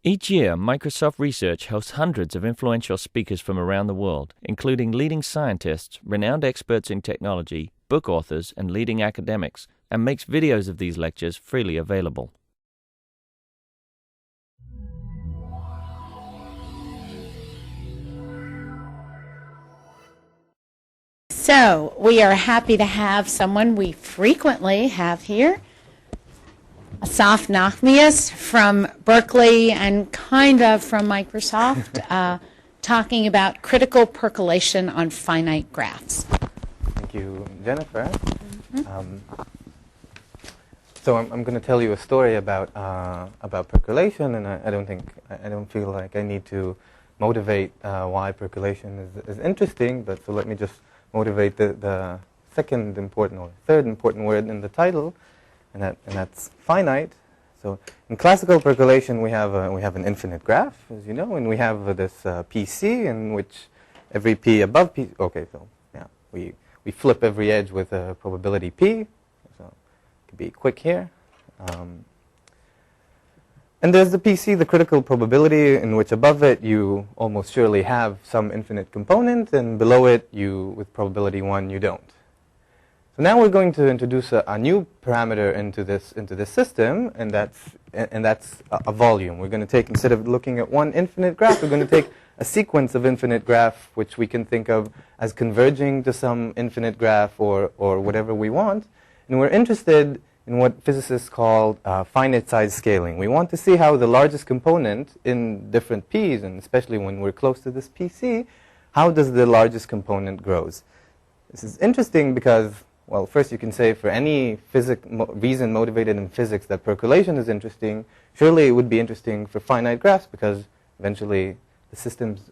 Each year, Microsoft Research hosts hundreds of influential speakers from around the world, including leading scientists, renowned experts in technology, book authors, and leading academics, and makes videos of these lectures freely available. So, we are happy to have someone we frequently have here, Asaf Nachmias from Berkeley and kind of from Microsoft, talking about critical percolation on finite graphs. Thank you, Jennifer. So I'm going to tell you a story about percolation, and I don't feel like I need to motivate why percolation is interesting. But so let me just motivate the second important or third important word in the title. And that's finite. So in classical percolation, we have an infinite graph, as you know, and we have this PC in which every p above p. Okay, so yeah, we flip every edge with a probability p. So it could be quick here. And there's the PC, the critical probability, in which above it you almost surely have some infinite component, and below it with probability 1 you don't. So now we're going to introduce a new parameter into this system, and that's a volume. We're going to take, instead of looking at one infinite graph, we're going to take a sequence of infinite graph, which we can think of as converging to some infinite graph or whatever we want. And we're interested in what physicists call finite size scaling. We want to see how the largest component in different p's, and especially when we're close to this PC, how does the largest component grows? This is interesting because, well, first you can say for any reason motivated in physics that percolation is interesting, surely it would be interesting for finite graphs because eventually the systems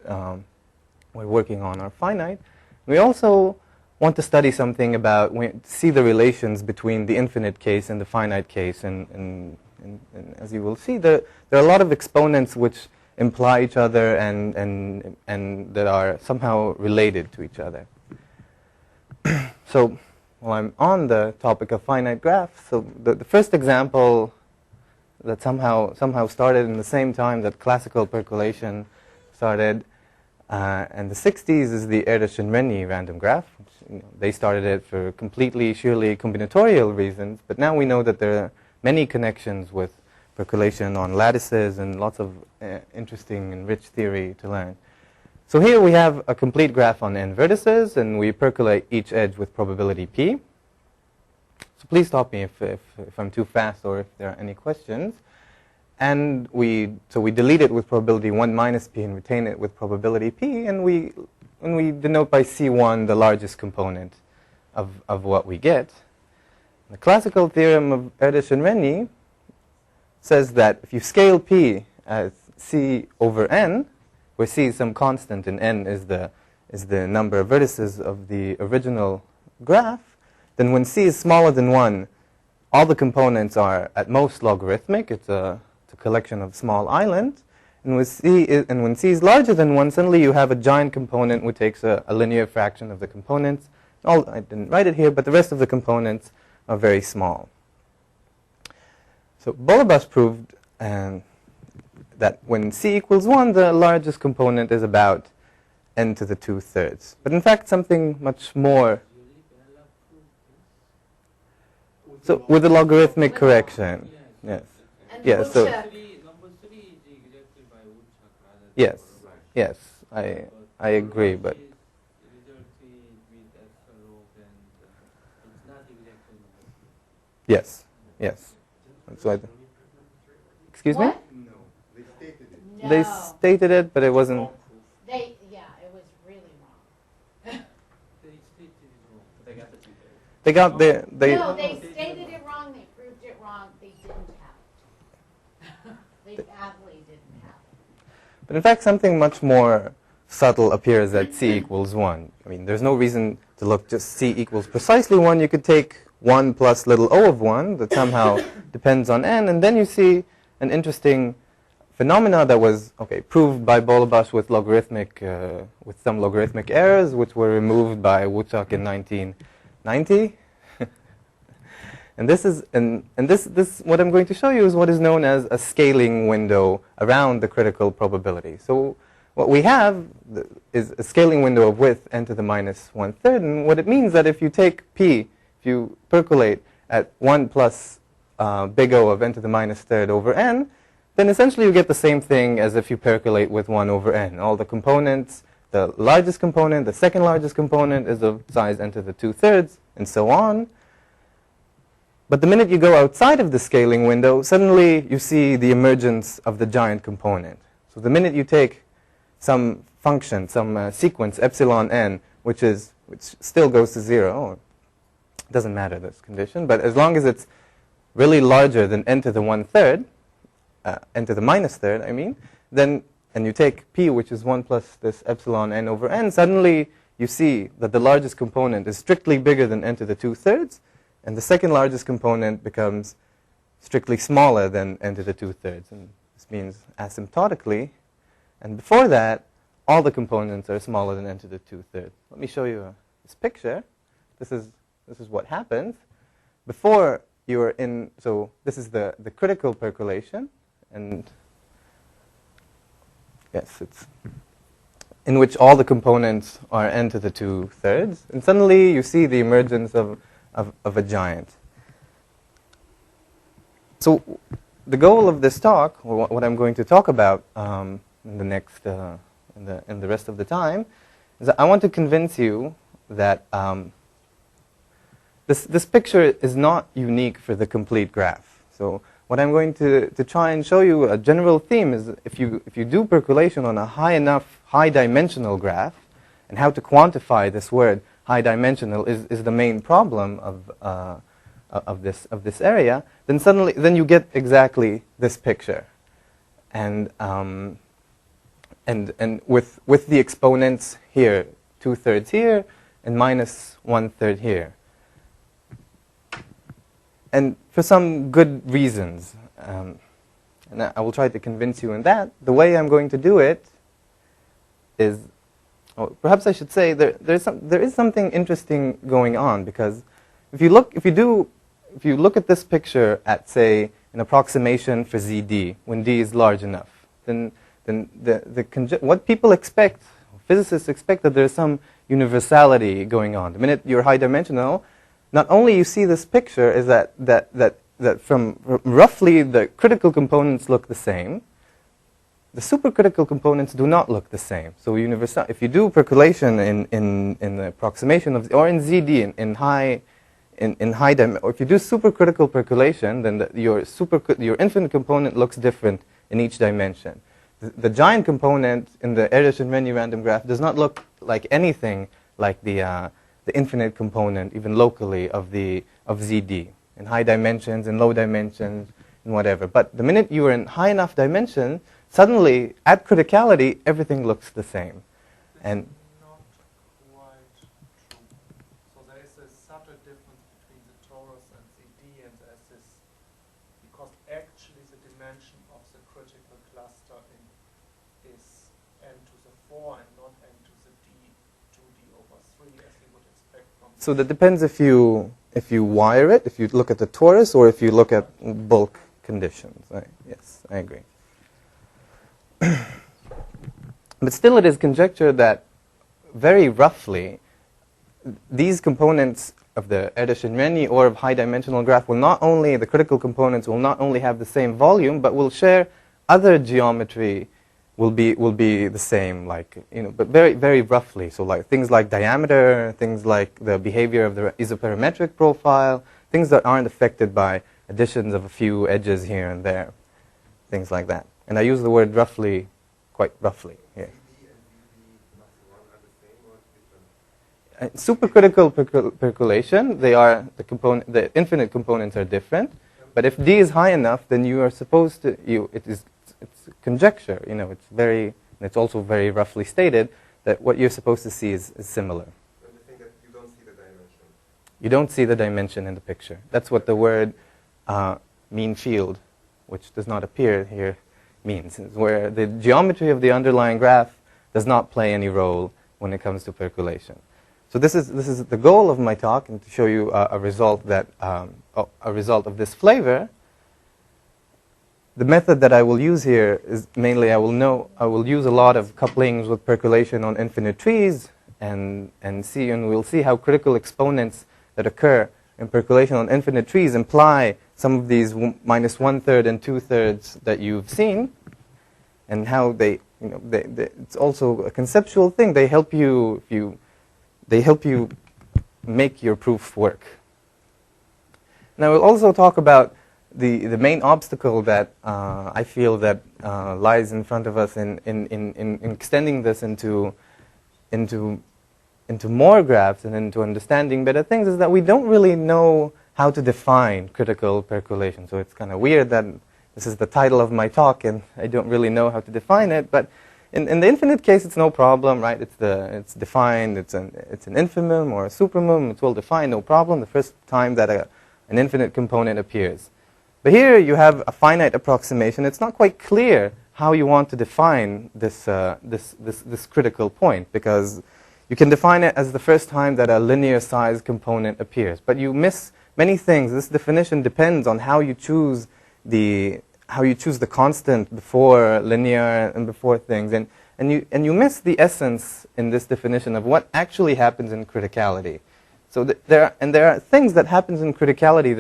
we're working on are finite. We also want to study something about, see the relations between the infinite case and the finite case. And as you will see, there are a lot of exponents which imply each other and that are somehow related to each other. So, well, I'm on the topic of finite graphs. So the first example that somehow started in the same time that classical percolation started in the 60s is the Erdos-Renyi random graph. Which, they started it for completely, surely combinatorial reasons. But now we know that there are many connections with percolation on lattices and lots of interesting and rich theory to learn. So here we have a complete graph on n vertices, and we percolate each edge with probability p. So please stop me if I'm too fast or if there are any questions. And we delete it with probability 1 minus p and retain it with probability p, and we denote by C1 the largest component of what we get. The classical theorem of Erdos-Renyi says that if you scale p as c over n, where c is some constant and n is the number of vertices of the original graph, then when c is smaller than 1, all the components are at most logarithmic. It's a collection of small islands. And when c is larger than 1, suddenly you have a giant component which takes a linear fraction of the components. I didn't write it here, but the rest of the components are very small. So Bolobas proved that when c equals 1, the largest component is about n to the 2/3. But in fact, something much more. So with a logarithmic correction, yes, yes. So yes, I agree, but yes. So excuse me? No. They stated it, but it wasn't. It was really wrong. They got the. No, they stated it wrong. They proved it wrong. They didn't have it. They badly didn't have it. But in fact, something much more subtle appears at c equals 1. I mean, there's no reason to look just c equals precisely 1. You could take 1 plus little o of 1 that somehow depends on n, and then you see an interesting phenomena that was proved by Bolobas with some logarithmic errors, which were removed by Wuchak in 1990. And this is this what I'm going to show you is what is known as a scaling window around the critical probability. So what we have is a scaling window of width n to the minus 1/3, and what it means that if you take p, if you percolate at 1 plus big O of n to the minus 3rd over n, then essentially you get the same thing as if you percolate with 1 over n. All the components, the largest component, the second largest component is of size n to the 2/3, and so on. But the minute you go outside of the scaling window, suddenly you see the emergence of the giant component. So the minute you take some function, some sequence, epsilon n, which still goes to 0, it doesn't matter this condition, but as long as it's really larger than n to the 1/3, n to the minus 3rd, I mean, then, and you take p, which is 1 plus this epsilon n over n, suddenly you see that the largest component is strictly bigger than n to the 2/3, and the second largest component becomes strictly smaller than n to the 2/3. And this means asymptotically. And before that, all the components are smaller than n to the 2/3. Let me show you this picture. This is what happens. Before you are in, so this is the critical percolation. And yes, it's in which all the components are n to the 2/3. And suddenly you see the emergence of a giant. So the goal of this talk, or what I'm going to talk about in the next, in the rest of the time, is that I want to convince you that this picture is not unique for the complete graph. So what I'm going to try and show you, a general theme, is if you do percolation on a high dimensional graph, and how to quantify this word high dimensional is the main problem of this area, then you get exactly this picture, and with the exponents here, 2/3 here and minus 1/3 here, and for some good reasons, and I will try to convince you in that. The way I'm going to do it is, perhaps I should say there is something interesting going on, because if you look at this picture at, say, an approximation for ZD when D is large enough, then what people expect, physicists expect, that there's some universality going on. The minute you're high dimensional, not only you see this picture is that from roughly the critical components look the same, the supercritical components do not look the same. So if you do percolation in the approximation of, or in ZD in high dimension, or if you do supercritical percolation, then your infinite component looks different in each dimension. The giant component in the Erdos-Renyi random graph does not look like anything like the infinite component, even locally, of ZD in high dimensions, in low dimensions, and whatever. But the minute you are in high enough dimension, suddenly, at criticality, everything looks the same. And not quite true. So there is a subtle difference between the torus and ZD, and there's this, because actually the dimension of the critical cluster is n to the 4 and not n to the d 2d over 3, as you would expect from. So that depends if you wire it, if you look at the torus, or if you look at bulk conditions. Yes, I agree. But still, it is conjectured that very roughly these components of the Erdos-Renyi or of high dimensional graph will not only, the critical components will not only have the same volume, but will share other geometry, will be the same, like, but very, very roughly. So like things like diameter, things like the behavior of the isoperimetric profile, things that aren't affected by additions of a few edges here and there, things like that. And I use the word roughly, quite roughly here. Supercritical percolation, the infinite components are different. But if D is high enough, then you are supposed to, it's conjecture, it's also very roughly stated that what you're supposed to see is similar. And I think that you don't see the dimension. You don't see the dimension in the picture. That's what the word mean field, which does not appear here, means, where the geometry of the underlying graph does not play any role when it comes to percolation. So this is the goal of my talk, and to show you a result that a result of this flavor. The method that I will use here is mainly I will use a lot of couplings with percolation on infinite trees, and we'll see how critical exponents that occur in percolation on infinite trees imply some of these minus 1/3 and 2/3 that you've seen, and how they it's also a conceptual thing. They help you make your proof work. Now we'll also talk about the main obstacle that I feel that lies in front of us in extending this into more graphs and into understanding better things, is that we don't really know how to define critical percolation. So it's kind of weird that this is the title of my talk and I don't really know how to define it. But in the infinite case, it's no problem, right? It's defined. It's an infimum or a supremum. It's well defined, no problem. The first time that an infinite component appears. But here you have a finite approximation. It's not quite clear how you want to define this critical point, because you can define it as the first time that a linear size component appears. But you miss many things. This definition depends on how you choose the constant before linear and before things, and you miss the essence in this definition of what actually happens in criticality. So there are things that happens in criticality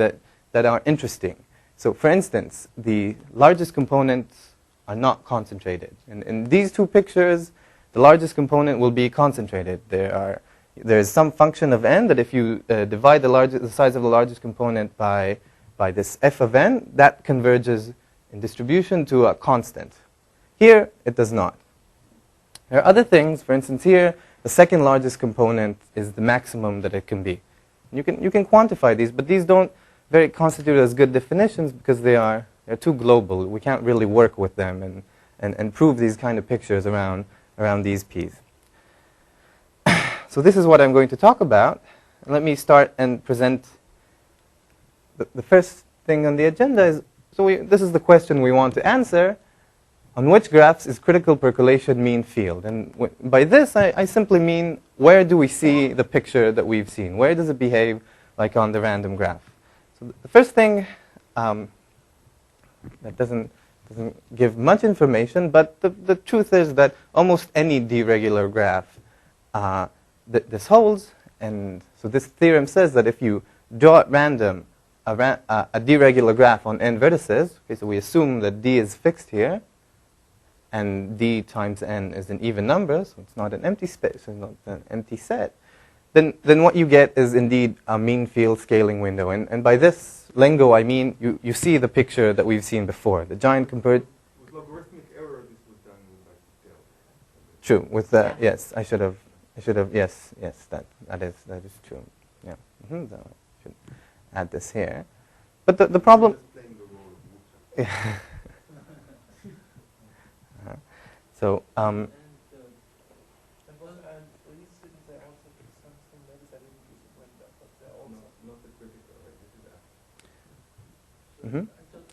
that are interesting. So for instance, the largest components are not concentrated. In these two pictures, the largest component will be concentrated. There is some function of n that if you divide the size of the largest component by this f of n, that converges in distribution to a constant. Here, it does not. There are other things. For instance, here, the second largest component is the maximum that it can be. You can quantify these, but these don't very constitute as good definitions because they're too global. We can't really work with them and prove these kind of pictures around these p's. So this is what I'm going to talk about. Let me start and present the first thing on the agenda is, this is the question we want to answer. On which graphs is critical percolation mean field? And by this, I simply mean, where do we see the picture that we've seen? Where does it behave like on the random graph? So the first thing that doesn't give much information, but the truth is that almost any d-regular graph this holds. And so this theorem says that if you draw at random a d-regular graph on n vertices, okay, so we assume that d is fixed here, and d times n is an even number, so it's not an empty space, it's not an empty set, then what you get is indeed a mean field scaling window. And by this lingo, I mean you see the picture that we've seen before. The giant compared... With logarithmic error, this was done with like delta. True, with the... Yes, I should have... Yes, that is true. Yeah. So I should add this here. But the problem... Yeah. So,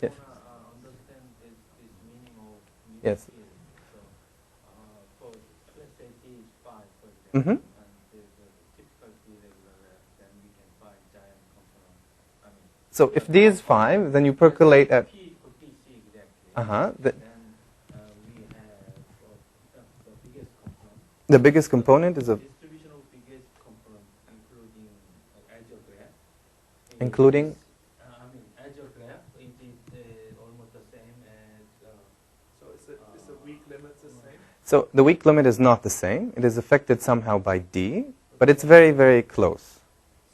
yes. Yes. Mm-hmm. And there's a typical d-regular graph, then we can find giant component. So if d is 5, then you percolate at... P for PC exactly. Uh-huh. Then we have the biggest component. The biggest component is a... Distribution of biggest component, including edge of graph. Including? Edge of graph, it is almost the same as... So is the weak limit the same? So the weak limit is not the same. It is affected somehow by d, but it's very, very close.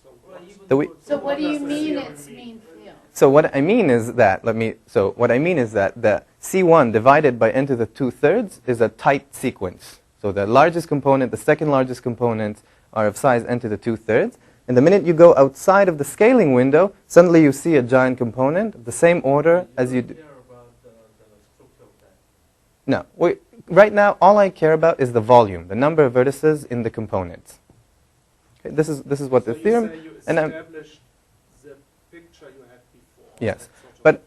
So what do you mean it's mean field? So what I mean is that, the C1 divided by n to the 2/3 is a tight sequence. So the largest component, the second largest component are of size n to the 2/3. And the minute you go outside of the scaling window, suddenly you see a giant component of the same order as you do. About the structure of that. No, right now all I care about is the volume, the number of vertices in the components. Okay, this is what the theorem. You And established the picture you had before. Yes, but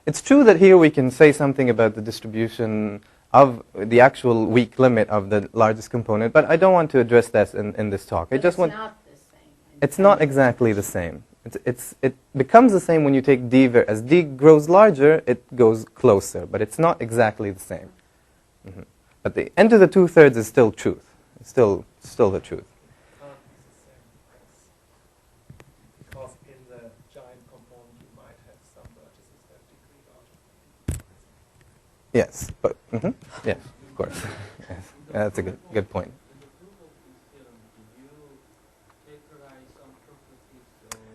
it's true that here we can say something about the distribution of the actual weak limit of the largest component, but I don't want to address that in this talk. I just want. It's not the same. It's not exactly the same. It becomes the same when you take d, as d grows larger, it goes closer, but it's not exactly the same. But the n to the 2/3 is still truth. It's still the truth. Because in the giant component you might have some vertices that degree larger. Yes, but yes, of course. Yes. That's a good point.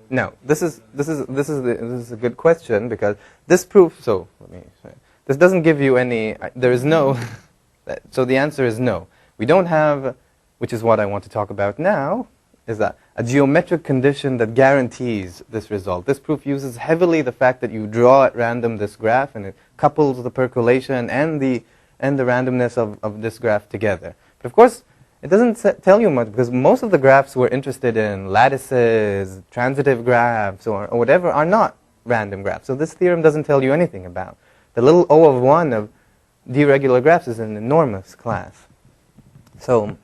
No, this is a good question, because this proof. So let me say, this doesn't give you any. There is no. So the answer is no. We don't have, which is what I want to talk about now, is that a geometric condition that guarantees this result. This proof uses heavily the fact that you draw at random this graph, and it couples the percolation and the randomness of this graph together. But of course, it doesn't tell you much, because most of the graphs we're interested in, lattices, transitive graphs, or whatever, are not random graphs. So this theorem doesn't tell you anything about. The little O of 1 of d-regular graphs is an enormous class. So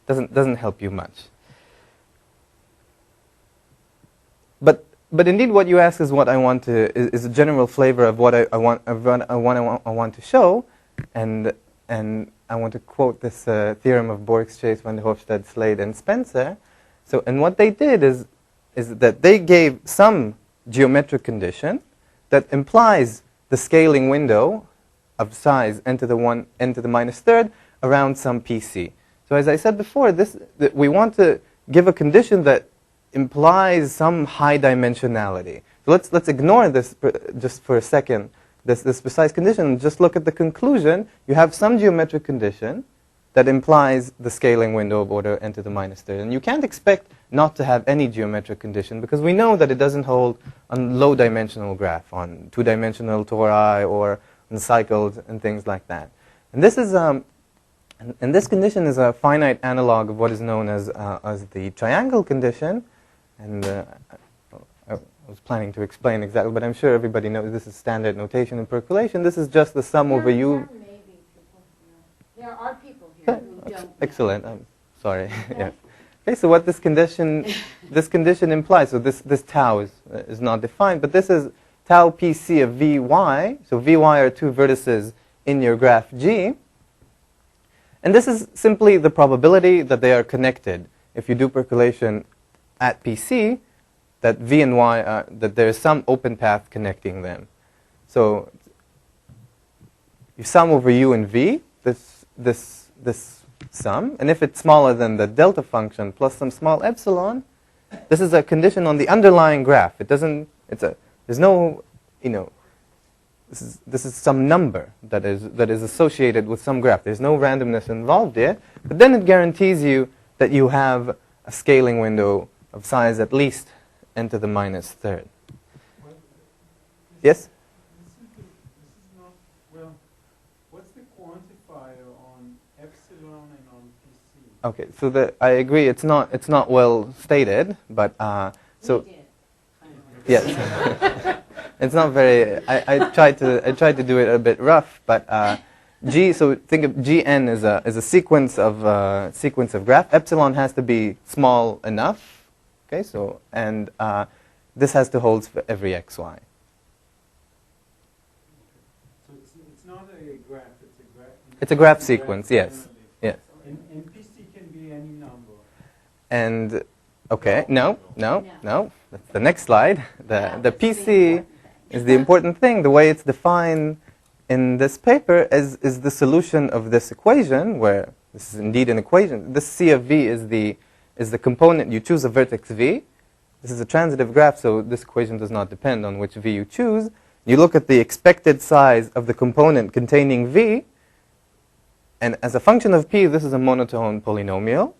doesn't help you much. But indeed, what you ask is what I want to is a general flavor of what I want to show, and I want to quote this theorem of Borx, Chase, Van der Hofstede, Slade, and Spencer. So, and what they did is that they gave some geometric condition that implies the scaling window of size n to the 1, n to the minus third around some PC. So as I said before, we want to give a condition that implies some high dimensionality. So let's ignore this just for a second, this precise condition, and just look at the conclusion. You have some geometric condition that implies the scaling window of order n to the minus third. And you can't expect not to have any geometric condition, because we know that it doesn't hold on low-dimensional graph, on two-dimensional tori or on cycles and things like that. And this is and this condition is a finite analog of what is known as the triangle condition. And I was planning to explain exactly, but I'm sure everybody knows this is standard notation in percolation. This is just the sum over u. There are people here who don't. Excellent. I'm sorry. Yes. Okay. So what this condition implies. So this tau is not defined, but this is tau pc of vy. So vy are two vertices in your graph G. And this is simply the probability that they are connected. If you do percolation at PC, that v and y that there is some open path connecting them. So you sum over u and v, this sum, and if it's smaller than the delta function plus some small epsilon, this is a condition on the underlying graph. It doesn't. There's no, This is some number that is associated with some graph. There's no randomness involved here, but then it guarantees you that you have a scaling window of size at least n to the minus third. Well, Yes? This is not, well, what's the quantifier on epsilon and on PC? Okay, so I agree. It's not well stated, but so yes. It's not very. I tried to do it a bit rough, but G. So think of Gn as a sequence of graph. Epsilon has to be small enough. Okay, so and this has to hold for every xy. So it's not a graph. It's a graph sequence. Yes. Yes. And PC can be any number. And okay, no. That's the next slide. The PC is the important thing. The way it's defined in this paper is the solution of this equation, where this is indeed an equation. This C of V is the component. You choose a vertex V. This is a transitive graph, so this equation does not depend on which V you choose. You look at the expected size of the component containing V, and as a function of P, this is a monotone polynomial,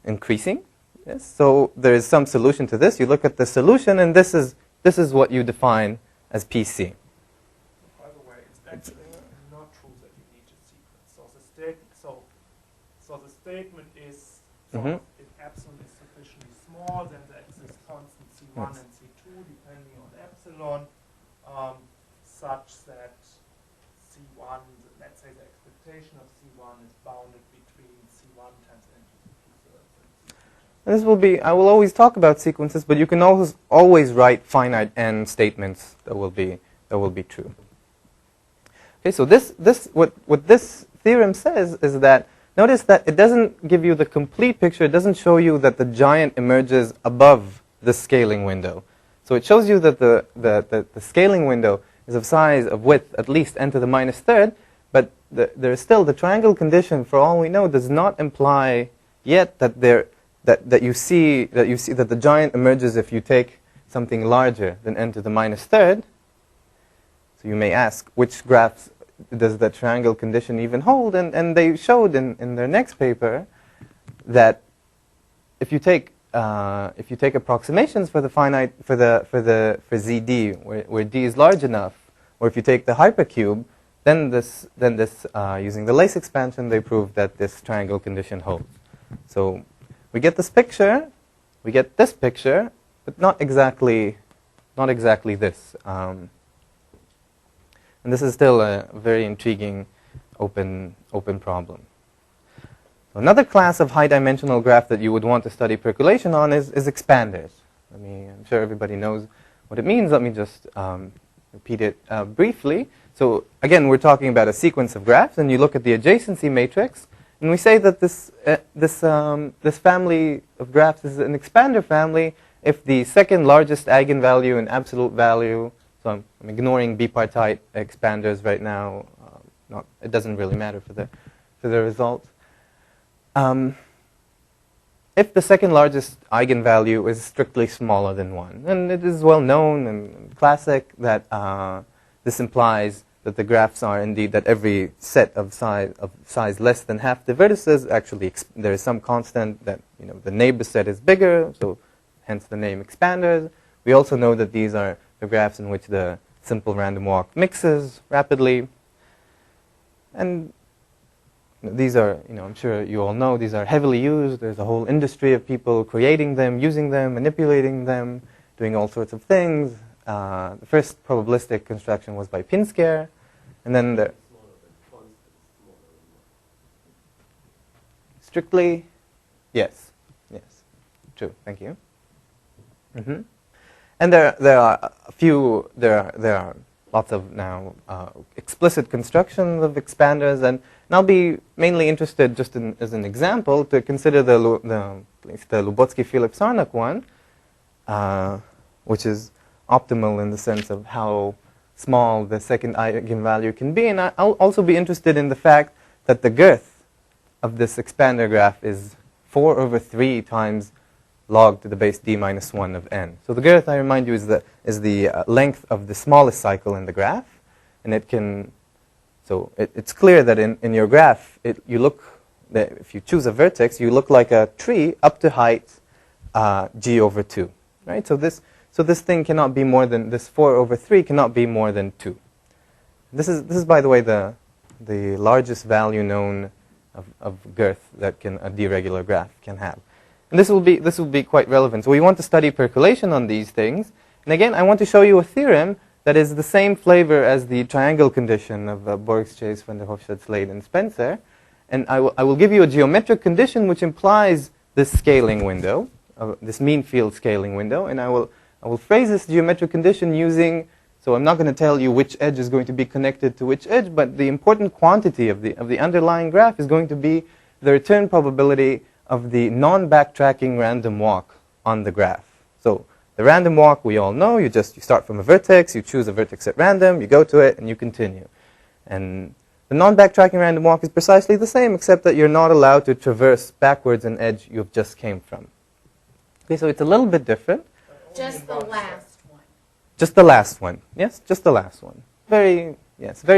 increasing. Yes? So there is some solution to this. You look at the solution, and this is what you define as PC. By the way, it's actually not true that you need a sequence. So the statement is if epsilon is sufficiently small, then there exists constant C1 and C2 depending on epsilon, such that C C1, let's say the expectation of C1 is bounded between C1 times n to the p-thirds and C2 And this will be, I will always talk about sequences, but you can always write finite n statements that will be true. Okay, so what this theorem says is that, notice that it doesn't give you the complete picture, it doesn't show you that the giant emerges above the scaling window. So it shows you that the scaling window is of size of width at least n to the minus third, but there is still the triangle condition, for all we know, does not imply yet that you see that the giant emerges if you take something larger than n to the minus third. So you may ask, which graphs does the triangle condition even hold? And they showed in their next paper that if you take approximations for the finite for ZD where D is large enough, or if you take the hypercube, then using the lace expansion they prove that this triangle condition holds. So we get this picture, but not exactly this. And this is still a very intriguing open problem. Another class of high-dimensional graph that you would want to study percolation on is expanders. I'm sure everybody knows what it means. Let me just repeat it briefly. So again, we're talking about a sequence of graphs, and you look at the adjacency matrix, and we say that this family of graphs is an expander family if the second largest eigenvalue in absolute value, so I'm ignoring bipartite expanders right now. It doesn't really matter for the result. If the second largest eigenvalue is strictly smaller than 1, and it is well known and classic that this implies that the graphs are indeed that every set of size less than half the vertices, actually there is some constant that the neighbor set is bigger, so hence the name expanders. We also know that these are the graphs in which the simple random walk mixes rapidly. And these are, I'm sure you all know, these are heavily used. There's a whole industry of people creating them, using them, manipulating them, doing all sorts of things. The first probabilistic construction was by Pinsker, and then strictly, yes, true. Thank you. And there are lots of now explicit constructions of expanders, and I'll be mainly interested, just as an example, to consider the Lubotzky-Phillips-Sarnak one, which is optimal in the sense of how small the second eigenvalue can be. And I'll also be interested in the fact that the girth of this expander graph is 4/3 times log to the base d minus 1 of n. So the girth, I remind you, is the length of the smallest cycle in the graph, and it's clear that in your graph, if you choose a vertex, you look like a tree up to height g/2, right? So this thing cannot be more than, this 4/3 cannot be more than 2. This is by the way the largest value known of girth that a deregular graph can have. And this will be quite relevant. So we want to study percolation on these things. And again, I want to show you a theorem that is the same flavor as the triangle condition of Borges, Chase, van der Hofstadt, Slade, and Spencer. And I will give you a geometric condition which implies this scaling window, this mean field scaling window. And I will phrase this geometric condition using, so I'm not going to tell you which edge is going to be connected to which edge, but the important quantity of the underlying graph is going to be the return probability of the non-backtracking random walk on the graph. So the random walk, we all know, you start from a vertex, you choose a vertex at random, you go to it, and you continue. And the non-backtracking random walk is precisely the same, except that you're not allowed to traverse backwards an edge you've just came from. Okay, so it's a little bit different. Just the last one. Just the last one. Yes, just the last one. Very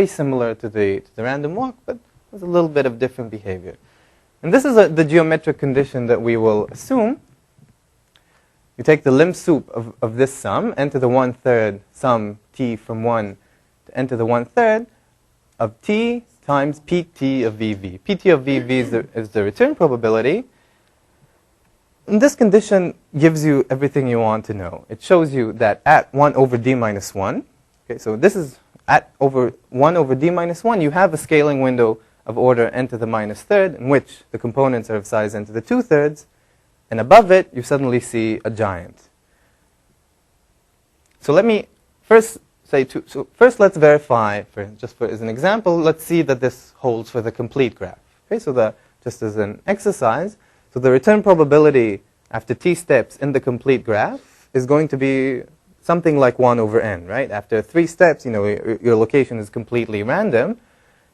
similar to the random walk, but with a little bit of different behavior. And this is the geometric condition that we will assume. You take the lim sup of this sum, n to the 1/3 sum t from 1 to n to the 1/3 of t times pt of vv. Pt of vv is the return probability. And this condition gives you everything you want to know. It shows you that at 1/d minus 1, okay, so this is at over 1 over d minus 1, you have a scaling window of order n to the minus third, in which the components are of size n to the 2/3, and above it, you suddenly see a giant. So let me first say so first let's verify, as an example, let's see that this holds for the complete graph. Okay, so just as an exercise, so the return probability after t steps in the complete graph is going to be something like 1 over n, right? After 3 steps, your location is completely random.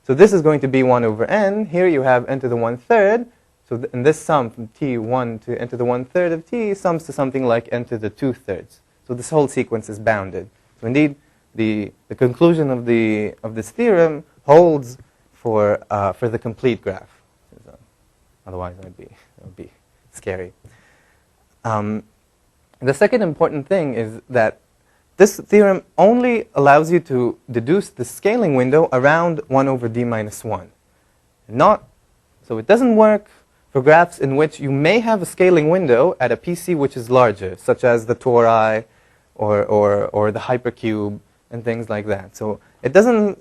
So this is going to be 1 over n. Here you have n to the 1/3. So and this sum from t1 to n to the 1/3 of t sums to something like n to the 2/3. So this whole sequence is bounded. So indeed, the conclusion of this theorem holds for the complete graph. Otherwise, that would be scary. The second important thing is that this theorem only allows you to deduce the scaling window around 1 over d minus 1. So it doesn't work for graphs in which you may have a scaling window at a PC which is larger, such as the tori or the hypercube and things like that. So it doesn't,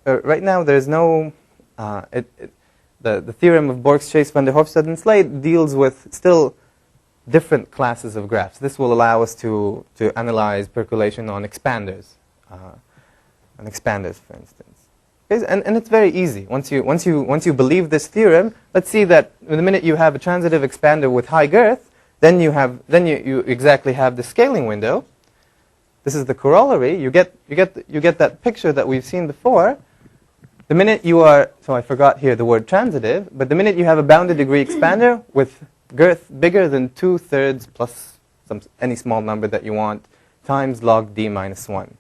right now there's no, the theorem of Borx, Chase, van der Hofstad, and Slade deals with still different classes of graphs. This will allow us to analyze percolation on expanders, for instance. Okay, and it's very easy. Once you believe this theorem, let's see that the minute you have a transitive expander with high girth, then you exactly have the scaling window. This is the corollary. You get that picture that we've seen before. The minute you are, so I forgot here the word transitive, but the minute you have a bounded degree expander with girth bigger than 2/3 plus any small number that you want times log d minus 1.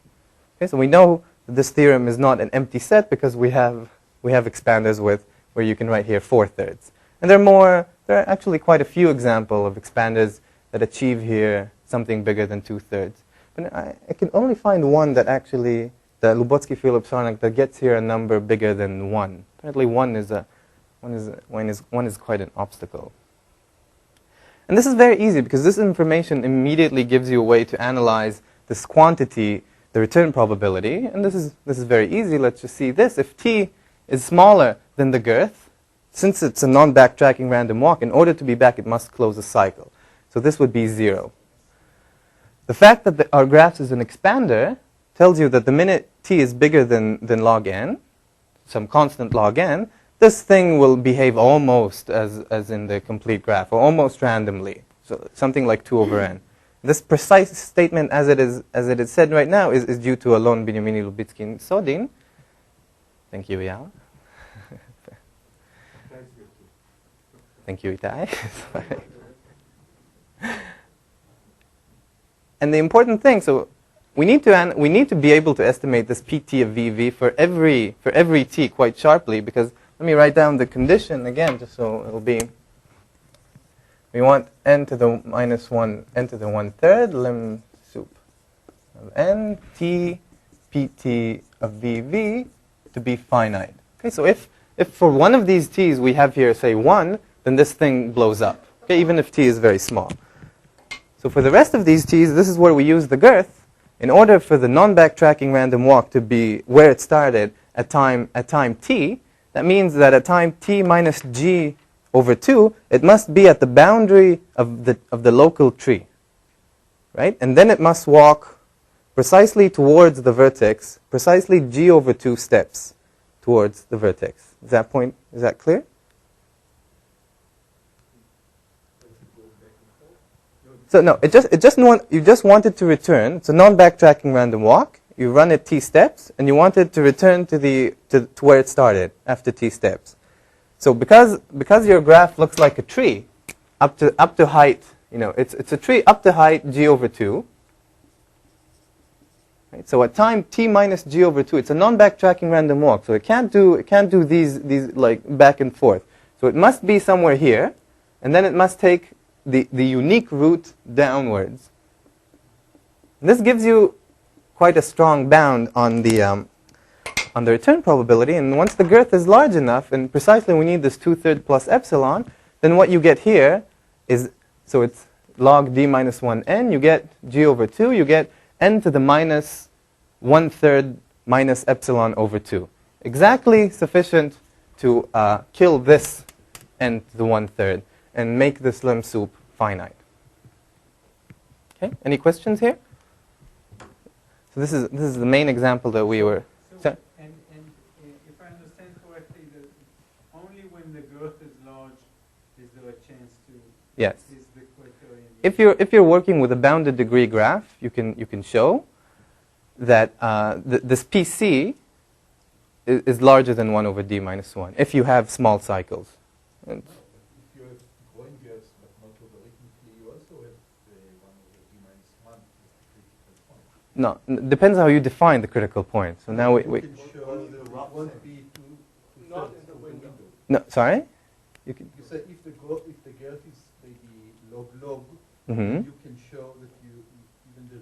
Okay, so we know that this theorem is not an empty set because we have expanders where you can write here 4/3. And there are actually quite a few examples of expanders that achieve here something bigger than 2/3. But I can only find one that actually, the Lubotzky-Phillips-Sarnak, that gets here a number bigger than 1. Apparently one is quite an obstacle. And this is very easy because this information immediately gives you a way to analyze this quantity, the return probability. And this is very easy. Let's just see this. If t is smaller than the girth, since it's a non-backtracking random walk, in order to be back, it must close a cycle. So this would be 0. The fact that our graph is an expander tells you that the minute t is bigger than log n, some constant log n, this thing will behave almost as in the complete graph, or almost randomly. So something like 2 over n. This precise statement, as it is said right now, is due to Alon, Binyamini, Lubotzky, and Sodin. Thank you, Yala. Thank you, Itai. And the important thing, so we need to be able to estimate this pt of VV for every t quite sharply, because let me write down the condition again, just so it'll be. We want n to the minus 1, n to the 1/3, lim sup of n, t, pt of VV to be finite. Okay, so if for one of these t's we have here, say 1, then this thing blows up, okay, even if t is very small. So for the rest of these t's, this is where we use the girth. In order for the non-backtracking random walk to be where it started at time t, that means that at time t minus g over 2, it must be at the boundary of the local tree, right? And then it must walk precisely towards the vertex, precisely g over 2 steps towards the vertex. Is that clear? So no, you just want it to return. It's a non-backtracking random walk. You run it t steps, and you want it to return to where it started after t steps. So because your graph looks like a tree, up to height, it's a tree up to height g over 2. Right? So at time t minus g over 2, it's a non-backtracking random walk. So it can't do these like back and forth. So it must be somewhere here, and then it must take the unique route downwards. And this gives you quite a strong bound on the return probability. And once the girth is large enough, and precisely we need this 2/3 plus epsilon, then what you get here is, so it's log d minus 1n, you get g over 2, you get n to the minus 1/3 minus epsilon over 2. Exactly sufficient to kill this n to the 1/3 and make this limb soup finite. Okay, any questions here? So this is the main example that we were. So, and if I understand correctly, that only when the girth is large is there a chance to. Yes. Is the criterion. If you're working with a bounded degree graph, you can show that this PC is larger than 1 over d minus 1 if you have small cycles. And if you have growing graphs but not logarithmically, you also have 1 over d minus 1 as the critical point. no, depends how you define the critical point. So now we You can show that it won't be Not in the window. no, sorry. You can. You say if the girth is maybe log, Mhm. you can show that you even the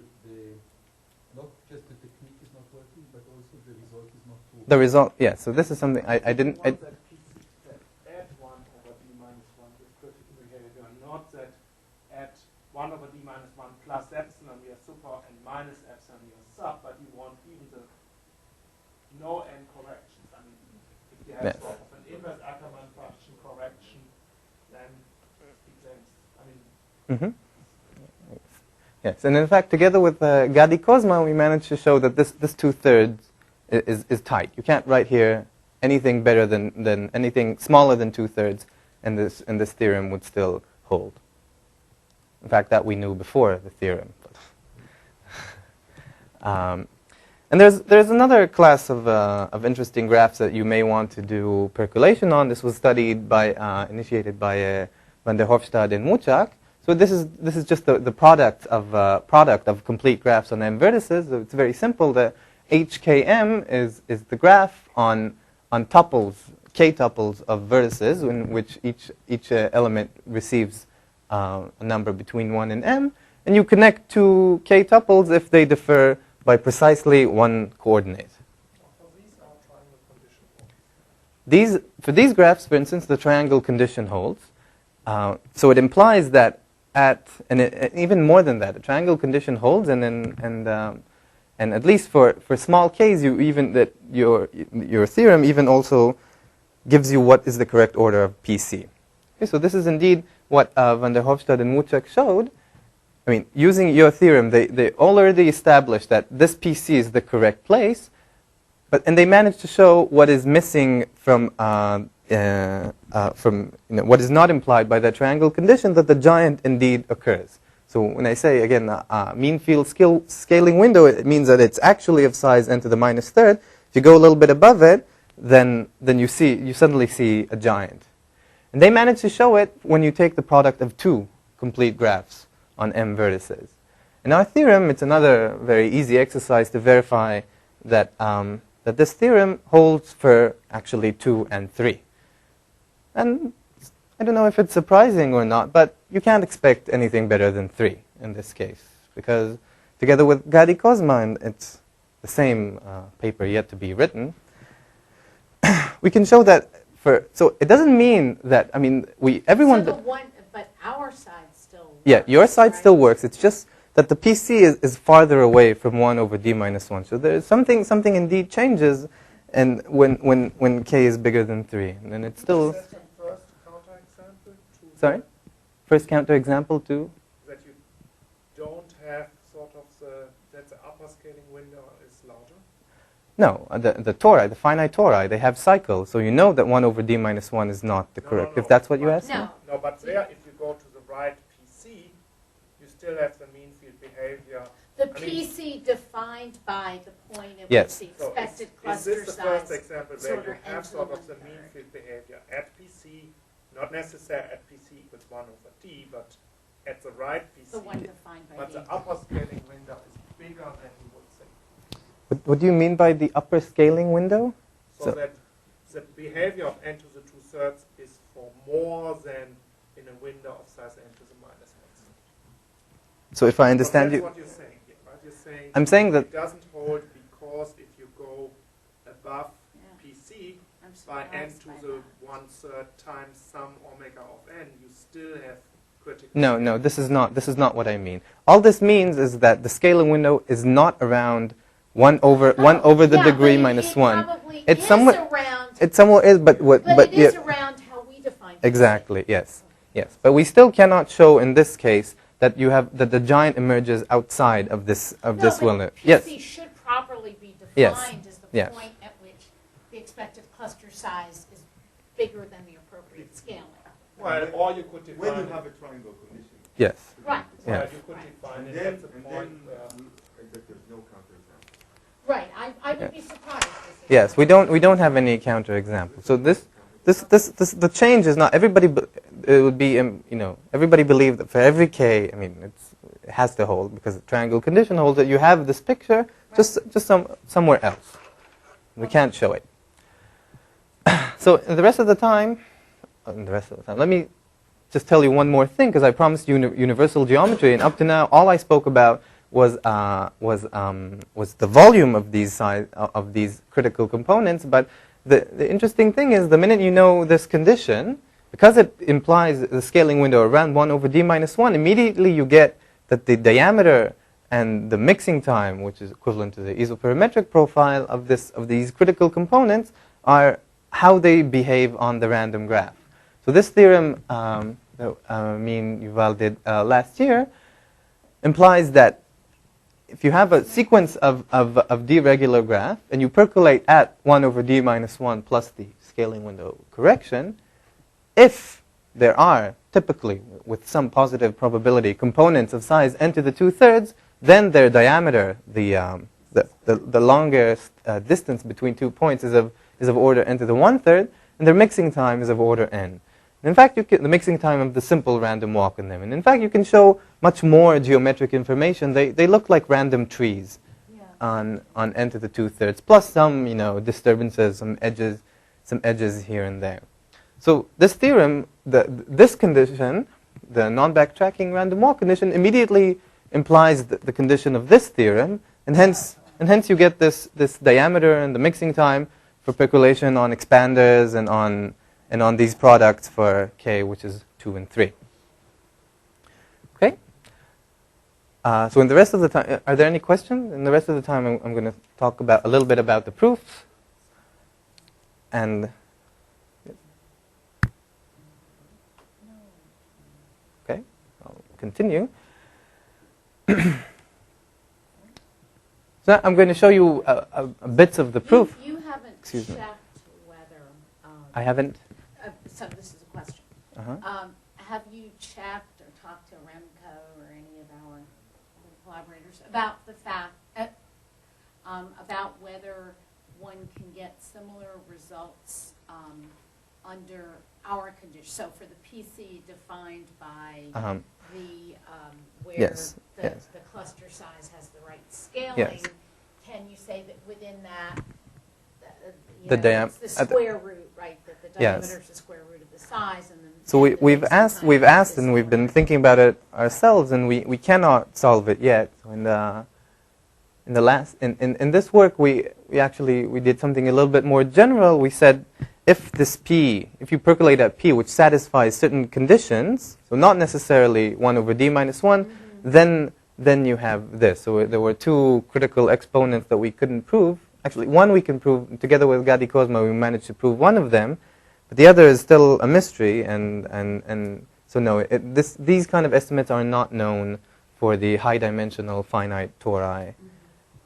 not just the technique is not working, but also the result is not true. The result, yeah. So this is something I didn't. Not that PC that add 1 over d minus 1 with critical behavior, not that add 1 over d minus 1 plus epsilon we are super and minus epsilon we are sub, but you want even the no n corrections. I mean, if you have Yes. sort of an inverse Ackermann function correction, then it becomes, I mean, Mhm. Yes, and in fact, together with Gadi Kozma, we managed to show that this 2/3 is tight. You can't write here anything better than anything smaller than 2/3, and this theorem would still hold. In fact, that we knew before the theorem. And there's another class of interesting graphs that you may want to do percolation on. This was studied initiated by van der Hofstad and Muchak. So this is just the product of complete graphs on M vertices. So it's very simple. The HKM is the graph on tuples, k tuples of vertices, in which each element receives a number between 1 and m, and you connect two k tuples if they differ by precisely one coordinate. so these are triangle condition points. For these graphs, for instance, the triangle condition holds. So it implies that even more than that, a triangle condition holds, and at least for small k's, your theorem even also gives you what is the correct order of PC. Okay, so this is indeed what van der Hofstad and Muchak showed. I mean, using your theorem, they already established that this PC is the correct place, and they managed to show what is missing from what is not implied by that triangle condition, that the giant indeed occurs. So when I say, again, mean field scaling window, it means that it's actually of size n to the minus third. If you go a little bit above it, then you suddenly see a giant. And they managed to show it when you take the product of two complete graphs on M vertices. In our theorem, it's another very easy exercise to verify that that this theorem holds for actually 2 and 3. And I don't know if it's surprising or not, but you can't expect anything better than 3 in this case, because together with Gadi Kozma, and it's the same paper yet to be written, we can show that so it doesn't mean that, I mean, everyone... But our side still works. Yeah, your side right? still works. It's just that the PC is farther away from 1 over d minus 1. So there's something indeed changes, and when k is bigger than 3, and then it's still... That's the first counterexample to Sorry? First counterexample to? that you don't have sort of that the upper scaling window is larger. No, the tori, the finite tori, they have cycles, so you know that 1 over d minus 1 is not the correct, if that's what you asked? No. No, but there, if you go to the right PC, you still have the mean field behavior. The I mean- PC defined by the point at Yes. which the So expected is cluster this the first size example where sort you of have ends sort the of the mean 1/3. field behavior at PC, not necessarily at PC equals 1 over d, but at the right PC. The one defined by But D. the upper scaling window is bigger than you would think. What do you mean by the upper scaling window? So, So- that the behavior of n to the 2/3 is for more than in a window of size n to the minus 1. So if I understand That's you... what you're saying here, right? You're saying I'm saying that... it doesn't hold because if you go above Yeah. PC I'm by n surprised to by the that. 1/3 times some omega of n, you still have critical. No, this is not what I mean. All this means is that the scaling window is not around 1 over the Yeah, degree but minus it 1. probably It's is somewhat, around, it somewhat is, but it is yeah, around how we define PC. exactly, yes, yes. But we still cannot show in this case that you have that the giant emerges outside of this wilderness. Yes. PC should properly be Yes. defined as the Yes. point at which the expected cluster size is bigger than the appropriate scaling. Well, or you could define. When you have a triangle condition. Yes. Right. Yeah. Well, you could define it at the point where. That there's no counterexample. Right. I would be surprised. Yes, we don't have any counterexample. So the change is not everybody. It would be everybody believed that for every k, I mean it has to hold because the triangle condition holds that you have this picture just somewhere else. We can't show it. So the rest of the time, let me just tell you one more thing because I promised you universal geometry, and up to now all I spoke about was the volume of these critical components. But the interesting thing is the minute you know this condition, because it implies the scaling window around 1 over d minus 1, immediately you get that the diameter and the mixing time, which is equivalent to the isoperimetric profile of these critical components, are how they behave on the random graph. So this theorem that me and Yuval did last year implies that if you have a sequence of d-regular graph and you percolate at 1 over d minus 1 plus the scaling window correction, if there are typically, with some positive probability, components of size n to the 2/3, then their diameter, the longest distance between 2 points is of order n to the 1/3, and their mixing time is of order n. And in fact, the mixing time of the simple random walk in them. And in fact, you can show much more geometric information. They look like random trees on n to the 2/3, plus some disturbances, some edges here and there. So this theorem, this condition, the non-backtracking random walk condition, immediately implies the condition of this theorem, and hence you get this diameter and the mixing time for percolation on expanders and on these products for k, which is 2 and 3. Okay. So in the rest of the time, are there any questions? In the rest of the time, I'm going to talk a little bit about the proofs and. Okay, I'll continue. So I'm going to show you bits of the proof. You haven't Excuse me. checked whether. I haven't. So this is a question. Uh-huh. Have you checked or talked to Remco or any of our collaborators about the fact about whether one can get similar results under our conditions? So for the PC defined by the where Yes, the, yes. the cluster size has the right scaling, Yes. can you say that within that The it's the square root, right? That the Yes. diameter is the square root of the size, and then So the we've mixing asked, time is and we've been smaller. thinking about it ourselves, and we cannot solve it yet. So in this work, we did something a little bit more general. We said if you percolate at p, which satisfies certain conditions, so not necessarily 1 over d minus 1, then you have this. So there were two critical exponents that we couldn't prove. Actually, one we can prove together with Gadi Kozma. We managed to prove one of them, but the other is still a mystery. And so no, these kind of estimates are not known for the high-dimensional finite tori.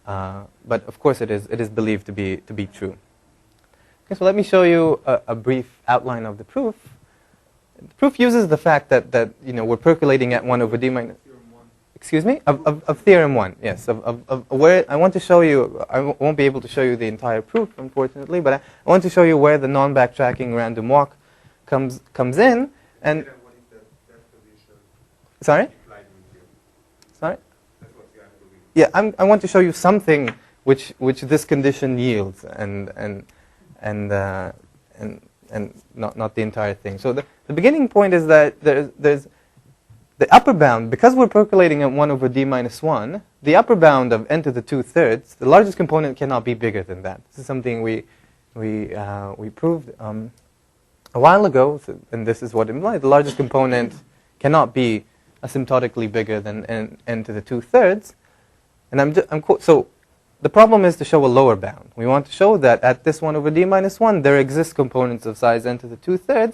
But of course, it is believed to be true. Okay, so let me show you a brief outline of the proof. The proof uses the fact that we're percolating at 1 over d minus. Excuse me? Of theorem 1, yes. Of where I want to show you, I won't be able to show you the entire proof, unfortunately, but I want to show you where the non-backtracking random walk comes in. And sorry? Sorry? Yeah, I want to show you something which this condition yields, and not the entire thing. So the beginning point is that there's the upper bound, because we're percolating at 1 over d minus 1, the upper bound of n to the 2/3, the largest component cannot be bigger than that. This is something we proved a while ago, and this is what it implies. The largest component cannot be asymptotically bigger than n to the 2/3. And so the problem is to show a lower bound. We want to show that at this 1 over d minus 1, there exist components of size n to the 2/3.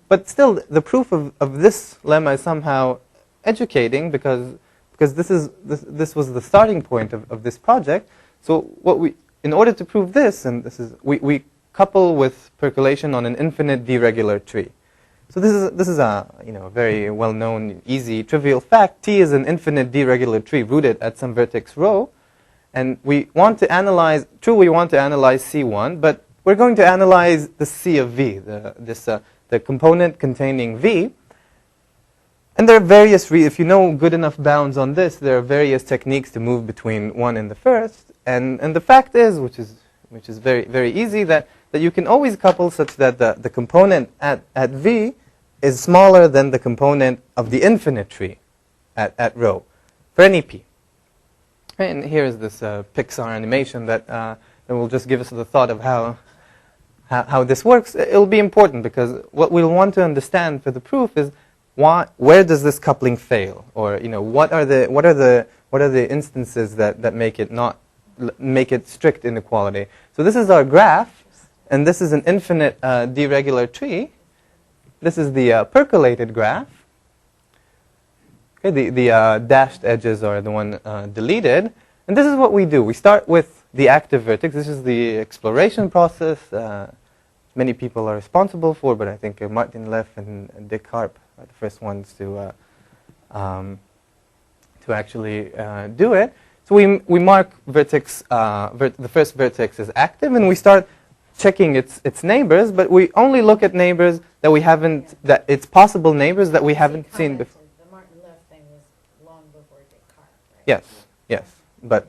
But still, the proof of this lemma is somehow educating because this was the starting point of this project. So in order to prove this, and we couple with percolation on an infinite deregular tree. So this is a very well-known, easy, trivial fact. T is an infinite deregular tree rooted at some vertex rho, and we want to analyze. True, we want to analyze C1, but we're going to analyze the C of V, the component containing V. And there are various, if you know good enough bounds on this, there are various techniques to move between one and the first. And the fact is, which is very, very easy, that you can always couple such that the component at V is smaller than the component of the infinite tree at rho for any P. And here is this Pixar animation that will just give us the thought of how this works. It'll be important because what we'll want to understand for the proof is where does this coupling fail, or what are the instances that make it strict inequality. So this is our graph, and this is an infinite deregular tree. This is the percolated graph. Okay, the dashed edges are the one deleted, and this is what we do. We start with the active vertex. This is the exploration process. Many people are responsible for, but I think Martin Leff and Dick Harp are the first ones to actually do it. So we mark vertex, the first vertex is active, and we start checking its neighbors, but we only look at neighbors that we haven't, that it's possible neighbors that we haven't seen before. The Martin Leff thing was long before Descartes, right? Yes, but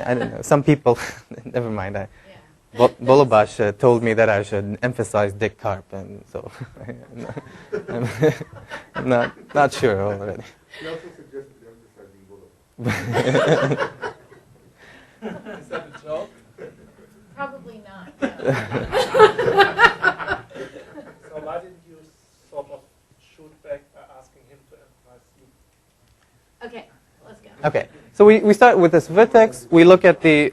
I don't know. Some people, never mind. Bolobash told me that I should emphasize Dick Carp, and so I'm not sure already. He also suggested emphasizing Bolobash. Is that a joke? Probably not. So why didn't you sort of shoot back by asking him to emphasize you? Okay, let's go. Okay, so we start with this vertex. We look at the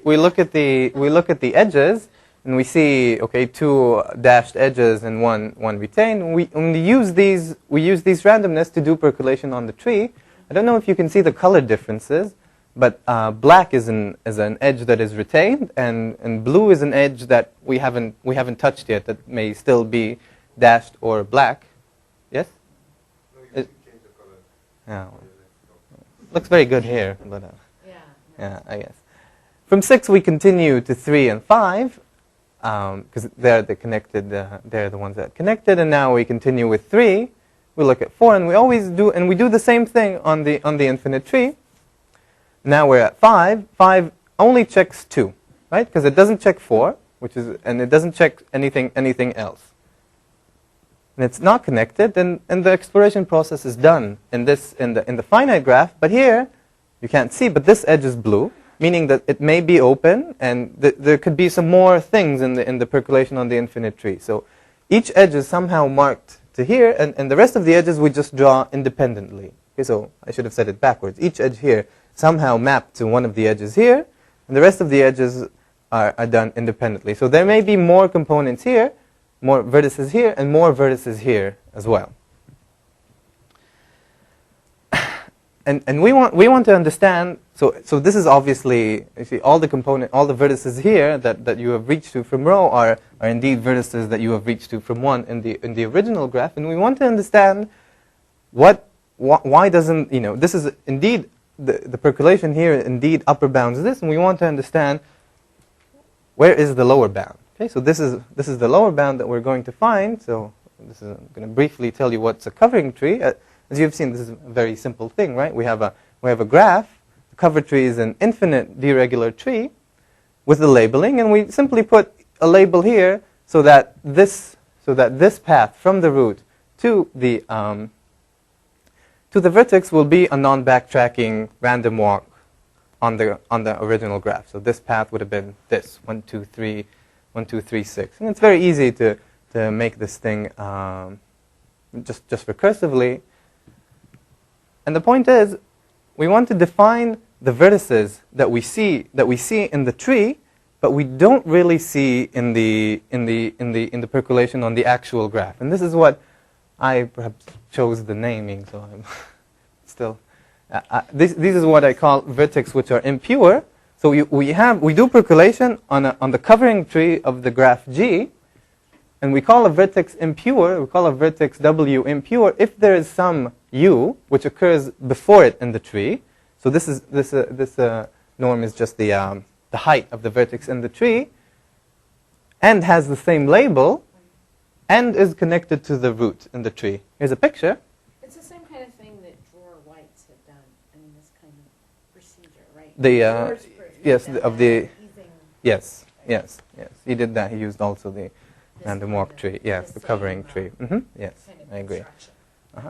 edges, and we see two dashed edges and one retained. We use these randomness to do percolation on the tree. I don't know if you can see the color differences, but black is an edge that is retained, and blue is an edge that we haven't touched yet, that may still be dashed or black. Yes? No, you can change the color. Yeah. Looks very good here, but Yeah, I guess. From 6 we continue to 3 and 5, because they're the connected. They're the ones that connected, and now we continue with 3. We look at 4, and we do the same thing on the infinite tree. Now we're at 5. 5 only checks 2, right? Because it doesn't check 4, and it doesn't check anything else. And it's not connected, and the exploration process is done in the finite graph. But here, you can't see, but this edge is blue, meaning that it may be open, and there could be some more things in the percolation on the infinite tree. So each edge is somehow marked to here, and the rest of the edges we just draw independently. Okay, so I should have said it backwards. Each edge here somehow mapped to one of the edges here, and the rest of the edges are done independently. So there may be more components here, more vertices here, and more vertices here as well. And we want to understand. So this is obviously, you see, all the vertices here that you have reached to from rho are indeed vertices that you have reached to from 1 in the original graph, and we want to understand why doesn't this is indeed the percolation here indeed upper bounds this, and we want to understand where is the lower bound. Okay, so this is the lower bound that we're going to find. So this is, I'm going to briefly tell you what's a covering tree. As you've seen, this is a very simple thing, right? We have a graph. The cover tree is an infinite deregular tree with the labeling, and we simply put a label here so that this path from the root to the vertex will be a non-backtracking random walk on the original graph. So this path would have been this 1, 2, 3, 1, 2, 3, 6, and it's very easy to make this thing just recursively. And the point is, we want to define the vertices that we see in the tree, but we don't really see in the percolation on the actual graph. And this is what I perhaps chose the naming, so I'm still. This is what I call vertex which are impure. So we do percolation on the covering tree of the graph G, and we call a vertex impure. We call a vertex W impure if there is some U which occurs before it in the tree. So this norm is just the height of the vertex in the tree, and has the same label, and is connected to the root in the tree. Here's a picture. It's the same kind of thing that drawer whites have done. I mean, this kind of procedure, right? Yes. He did that. He used also the random walk tree. Yes, the covering tree. Yes, I agree.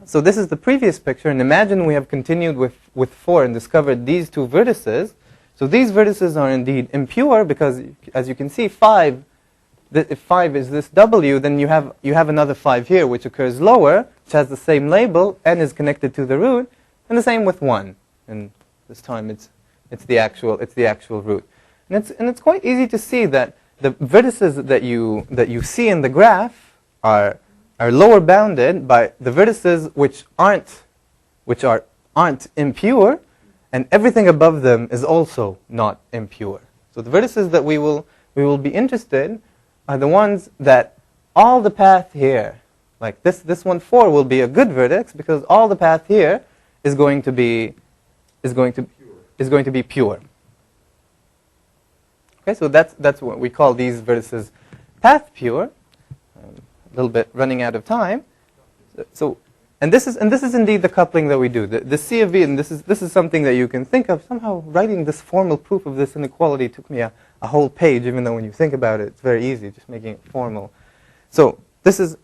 So this is the previous picture, and imagine we have continued with 4 and discovered these 2 vertices. So these vertices are indeed impure because, as you can see, 5. If 5 is this W, then you have another 5 here, which occurs lower, which has the same label and is connected to the root, and the same with 1. And this time it's the actual root. And it's quite easy to see that the vertices that you see in the graph are lower bounded by the vertices which aren't impure, and everything above them is also not impure. So the vertices that we will be interested are the ones that all the path here, like this one 4 will be a good vertex because all the path here is going to be pure. Okay, so that's what we call these vertices path pure. A little bit running out of time. So, and this is indeed the coupling that we do. The C of V, and this is something that you can think of. Somehow writing this formal proof of this inequality took me a whole page, even though when you think about it, it's very easy, just making it formal. So these are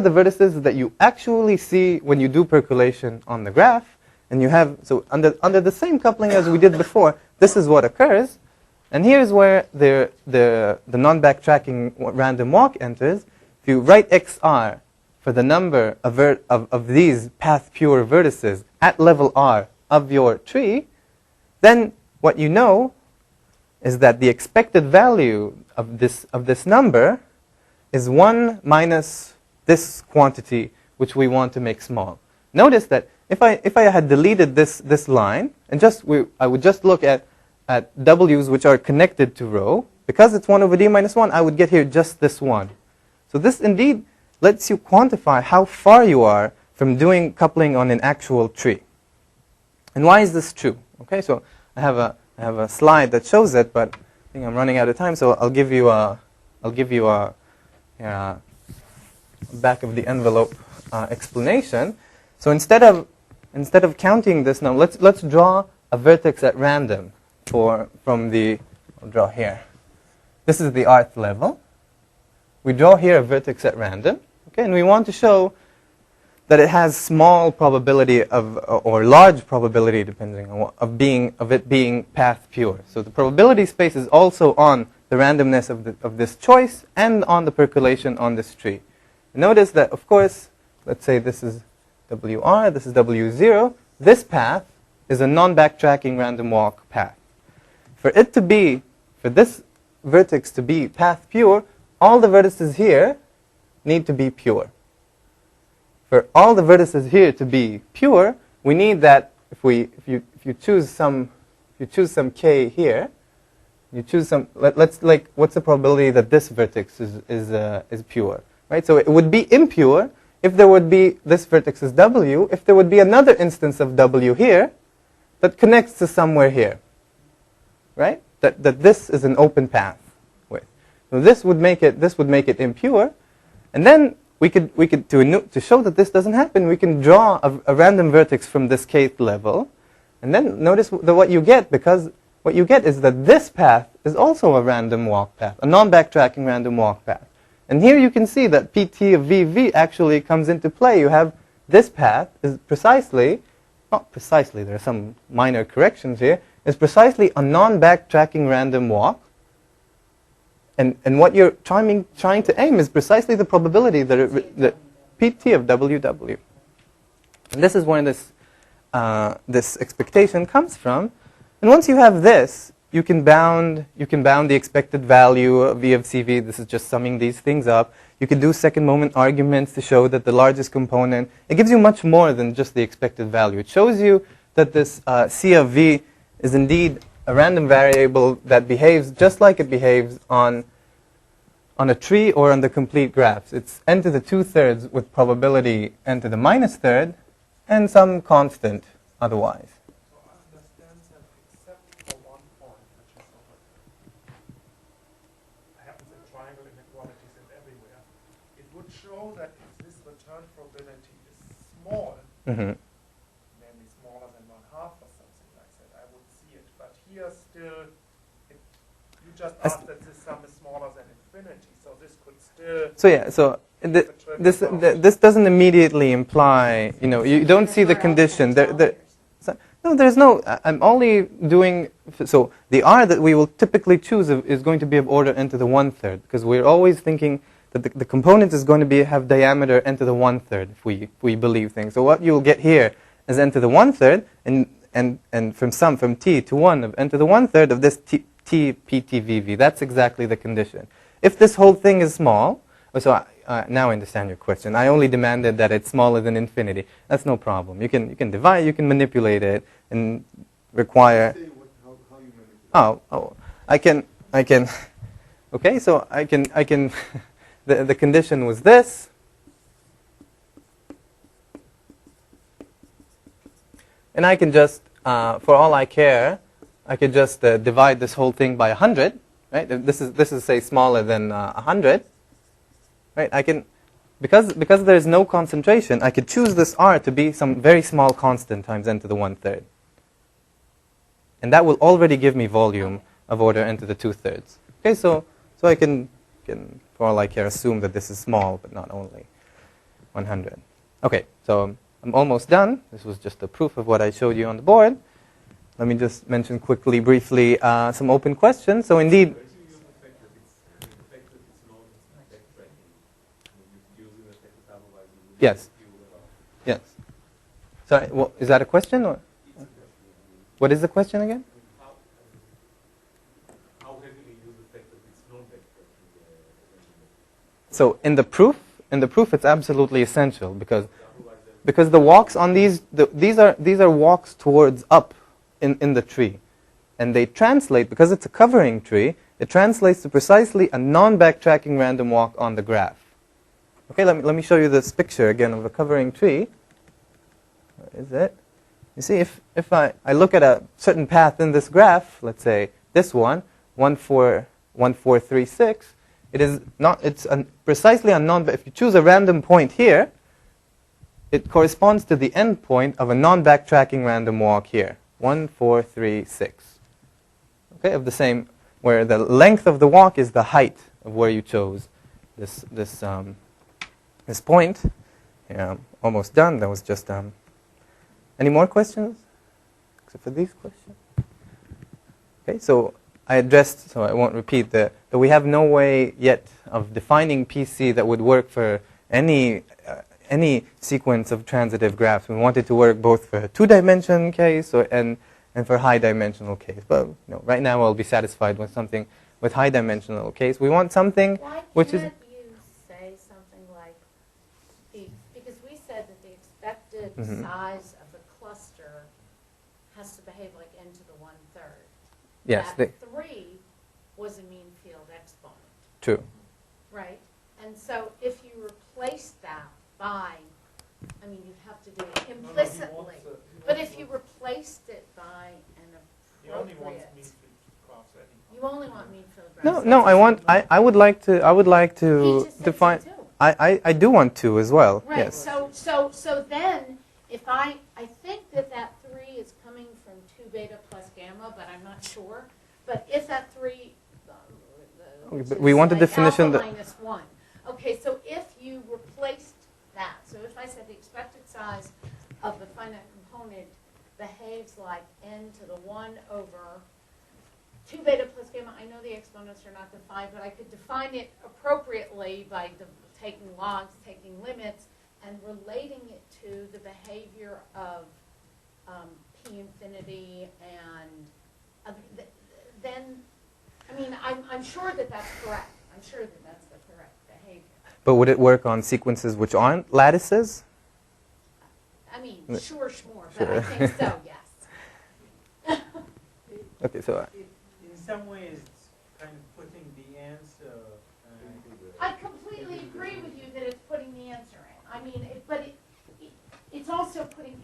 the vertices that you actually see when you do percolation on the graph, and you have, so under the same coupling as we did before, this is what occurs, and here's where the non-backtracking random walk enters. If you write XR for the number of these path pure vertices at level R of your tree, then what you know is that the expected value of this number is 1 minus this quantity, which we want to make small. Notice that if I had deleted this line and I would just look at W's which are connected to rho, because it's 1 over D minus 1, I would get here just this one. So this indeed lets you quantify how far you are from doing coupling on an actual tree. And why is this true? Okay, so I have a slide that shows it, but I think I'm running out of time, so I'll give you a back of the envelope explanation. So instead of counting this now, let's draw a vertex at random I'll draw here. This is the rth level. We draw here a vertex at random, okay, and we want to show that it has small probability or large probability, depending on of it being path pure. So the probability space is also on the randomness of this choice and on the percolation on this tree. Notice that, of course, let's say this is WR, this is W0. This path is a non-backtracking random walk path. For this vertex to be path pure, all the vertices here need to be pure. For all the vertices here to be pure, we need that if you choose some k here, you choose some. Let's what's the probability that this vertex is pure, right? So it would be impure if there would be this vertex is W. If there would be another instance of W here that connects to somewhere here, right? That this is an open path with. So this would make it impure, and then we could to show that this doesn't happen, we can draw a random vertex from this kth level, and then notice what you get, because what you get is that this path is also a random walk path, a non-backtracking random walk path. And here you can see that PT of VV actually comes into play. You have this path is precisely, not precisely, there are some minor corrections here, is precisely a non-backtracking random walk. And what you're trying to aim is precisely the probability that PT of WW. And this is where this expectation comes from. And once you have this, you can bound the expected value of V of CV. This is just summing these things up. You can do second moment arguments to show that the largest component, it gives you much more than just the expected value. It shows you that this C of V is indeed a random variable that behaves just like it behaves on a tree or on the complete graphs. It's n to the 2/3 with probability n to the -3rd and some constant otherwise. So I understand that except for one point, which is happens in triangle inequalities and everywhere, it would show that if this return probability is small, namely smaller than 1/2 or something like that, I would see it. But here still, you just asked that this sum is smaller than infinity, so this could still. So yeah, so this doesn't immediately imply, you don't see the condition. No, there's no. I'm only doing. So the R that we will typically choose is going to be of order n to the 1/3, because we're always thinking that the component is going to have diameter n to the 1/3 if we believe things. So what you'll get here is n to the 1/3, and from t to 1 of n to the 1/3 of this t PTVV. That's exactly the condition. If this whole thing is small, so now I understand your question. I only demanded that it's smaller than infinity. That's no problem. You can divide, you can manipulate it, and require. How you manipulate? Oh, I can. Okay, so I can. The condition was this. And I can just, for all I care, I could just divide this whole thing by 100. Right? This is say smaller than 100. Right? I can, because there is no concentration, I could choose this R to be some very small constant times n to the 1/3, and that will already give me volume of order n to the 2/3. Okay, so I can, for all I care, assume that this is small, but not only 100. Okay, so I'm almost done. This was just a proof of what I showed you on the board. Let me just mention quickly, briefly, some open questions. So indeed. Yes. Yes. Sorry, well, is that a question? Or? What is the question again? How heavily use the fact that it's non-backtracking? So in the proof, it's absolutely essential because the walks on these are walks towards up in the tree, and they translate, because it's a covering tree, it translates to precisely a non-backtracking random walk on the graph. Okay, let me show you this picture again of a covering tree. Where is it? You see, if I look at a certain path in this graph, let's say this one, 1, 4, 1, 4, 3, 6, it's precisely a if you choose a random point here, it corresponds to the end point of a non-backtracking random walk here, 1, 4, 3, 6. Okay, of the same, where the length of the walk is the height of where you chose this point. Yeah, I'm almost done. That was just any more questions except for these questions? Okay, so I addressed, so I won't repeat that we have no way yet of defining PC that would work for any sequence of transitive graphs. We want it to work both for a 2-dimensional case and for high-dimensional case. But right now I'll be satisfied with something with high-dimensional case. We want something which is. Why can't you say something like because we said that the expected size of the cluster has to behave like n to the 1/3. Yes. That 3 was a mean field exponent. True. Right? And so if you replace that by, I mean, you'd have to do it implicitly. But if you replaced it by an He only wants appropriate, mean field graphs anyway. you only want mean field graphs. No. I would like to He just said define. so too. I do want to as well. Right. Yes. So then, if I think that 3 is coming from 2 beta plus gamma, but I'm not sure. But if that 3, But we want a definition alpha that. minus 1. Okay, so if you replaced that, so if I said the expected size of the finite component behaves like n to the 1 over 2 beta plus gamma, I know the exponents are not defined, but I could define it appropriately by taking logs, taking limits, and relating it to the behavior of p infinity and then, I mean, I'm sure that that's correct. I'm sure that that's the correct behavior. But would it work on sequences which aren't lattices? I mean, sure, but I think so, yes. Okay, so In some ways, it's kind of putting the answer. I completely agree with you that it's putting the answer in. I mean, it's also putting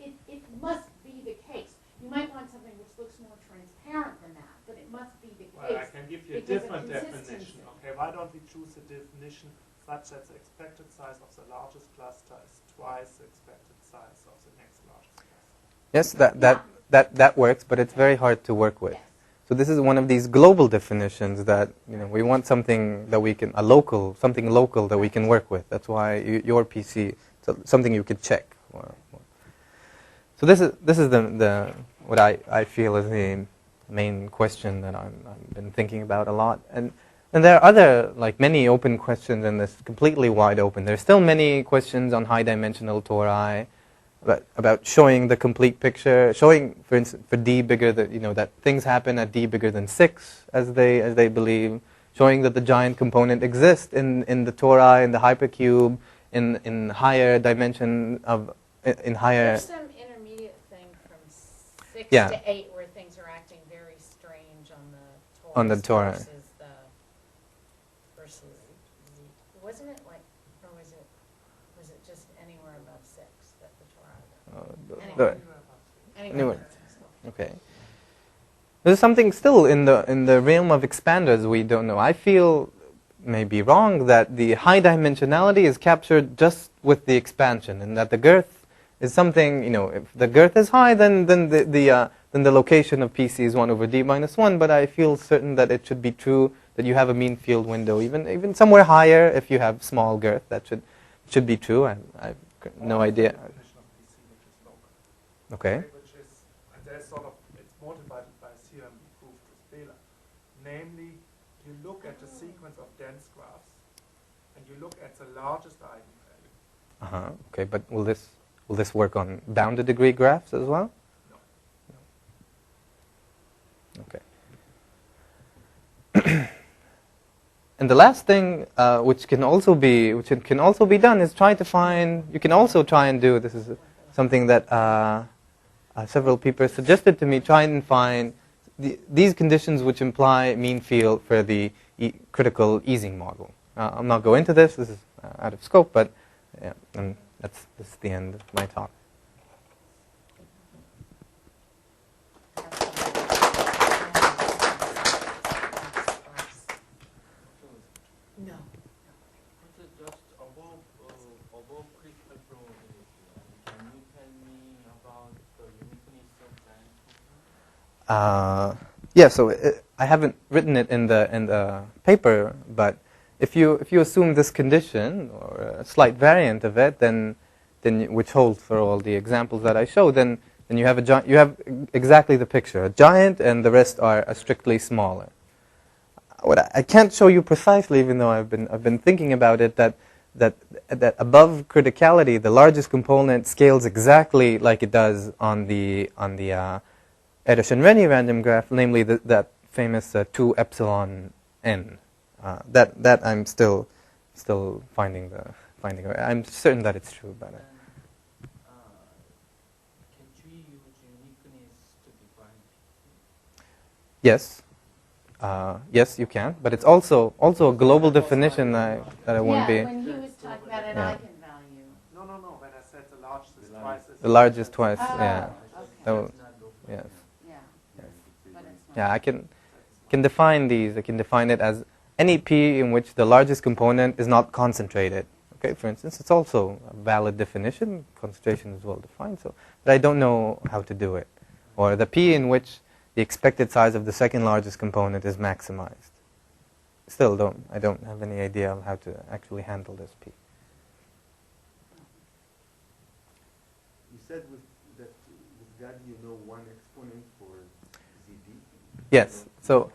it must be the case. You might want something which looks more transparent than that, but it must be the case. Well, I can give you a different definition. Okay, why don't we choose a definition such that the expected size of the largest cluster is twice the expected size of the next largest cluster? Yes, that works, but it's very hard to work with. Yes. So this is one of these global definitions that, we want something that we can, something local that we can work with. That's why your PC, so something you could check. So this is the what I feel is the main question that I've been thinking about a lot. And there are other, like many open questions in this, completely wide open. There's still many questions on high-dimensional tori, about showing the complete picture, showing, for instance, for d bigger than, that things happen at d bigger than 6, as they believe, showing that the giant component exists in the tori, in the hypercube, in higher dimension in higher. There's some intermediate thing from 6 Yeah. to 8 where things are acting very strange On the tori. Versus Z. Wasn't it like, or was it just anywhere above 6 that the tori? Anyway. Okay. There's something still in the realm of expanders we don't know. I feel, maybe wrong, that the high dimensionality is captured just with the expansion, and that the girth is something, if the girth is high, then the location of PC is 1 over d minus 1. But I feel certain that it should be true that you have a mean field window, even somewhere higher if you have small girth. That should be true. I've no idea. Okay. Which is, and there's sort of, it's motivated by a theorem we proved with Bela. Namely, you look at the sequence of dense graphs, and you look at the largest eigenvalue. Okay, but will this work on bounded degree graphs as well? No. Okay. And the last thing, which can also be done, is try to find. You can also try and do. This is something that several people suggested to me. Try and find these conditions which imply mean field for the critical easing model. I'll not go into this. This is out of scope, but yeah, and this is the end of my talk. No. Just above critical probability, can you tell me about the uniqueness of giant component? Yeah. So I haven't written it in the paper, but if you assume this condition or a slight variant of it, then which holds for all the examples that I show, then you have you have exactly the picture: a giant, and the rest are strictly smaller. What I can't show you precisely, even though I've been thinking about it, that above criticality, the largest component scales exactly like it does on the Erdos-Renyi random graph, namely that famous 2 epsilon n. That I'm still finding. I'm certain that it's true, but. Can we use uniqueness to define PC? Yes. Yes, you can, but it's also a global definition that I won't be. Yeah, when he was talking about an eigenvalue. No. When I said the largest is twice. The largest twice. Oh, Yeah. okay. That will, yes. Yeah. Yes. But it's not. Yeah, I can define these. I can define it as any p in which the largest component is not concentrated. Okay, for instance, it's also a valid definition. Concentration is well defined. So, but I don't know how to do it, or the p in which the expected size of the second largest component is maximized. Still, I don't have any idea of how to actually handle this p. You said with that you know one exponent for ZD? Yes. So